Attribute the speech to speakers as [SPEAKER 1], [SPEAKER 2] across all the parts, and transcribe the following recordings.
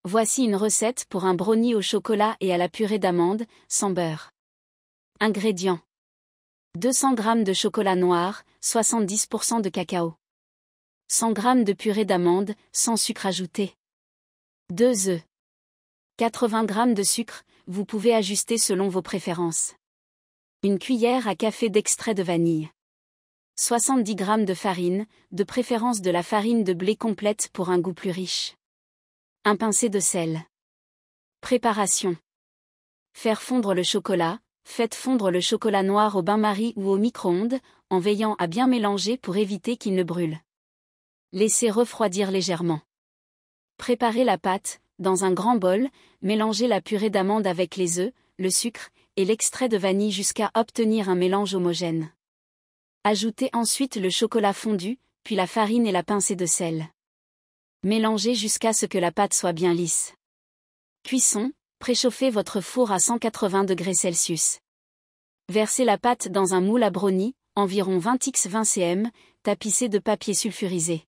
[SPEAKER 1] Voici une recette pour un brownie au chocolat et à la purée d'amande, sans beurre. Ingrédients. 200 g de chocolat noir, 70% de cacao. 100 g de purée d'amande, sans sucre ajouté. 2 œufs. 80 g de sucre, vous pouvez ajuster selon vos préférences. Une cuillère à café d'extrait de vanille. 70 g de farine, de préférence de la farine de blé complète pour un goût plus riche. Un pincé de sel. Préparation. Faire fondre le chocolat. Faites fondre le chocolat noir au bain-marie ou au micro-ondes, en veillant à bien mélanger pour éviter qu'il ne brûle. Laissez refroidir légèrement. Préparez la pâte. Dans un grand bol, mélangez la purée d'amande avec les œufs, le sucre et l'extrait de vanille jusqu'à obtenir un mélange homogène. Ajoutez ensuite le chocolat fondu, puis la farine et la pincée de sel. Mélangez jusqu'à ce que la pâte soit bien lisse. Cuisson. Préchauffez votre four à 180 degrés Celsius. Versez la pâte dans un moule à brownie, environ 20 x 20 cm, tapissé de papier sulfurisé.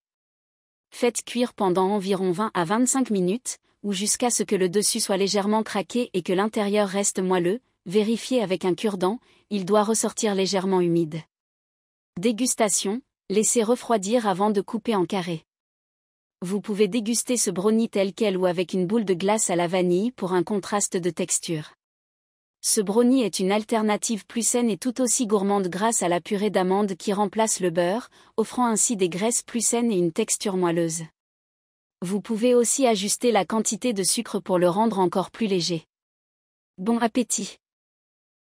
[SPEAKER 1] Faites cuire pendant environ 20 à 25 minutes, ou jusqu'à ce que le dessus soit légèrement craqué et que l'intérieur reste moelleux. Vérifiez avec un cure-dent, il doit ressortir légèrement humide. Dégustation. Laissez refroidir avant de couper en carrés. Vous pouvez déguster ce brownie tel quel ou avec une boule de glace à la vanille pour un contraste de texture. Ce brownie est une alternative plus saine et tout aussi gourmande grâce à la purée d'amande qui remplace le beurre, offrant ainsi des graisses plus saines et une texture moelleuse. Vous pouvez aussi ajuster la quantité de sucre pour le rendre encore plus léger. Bon appétit!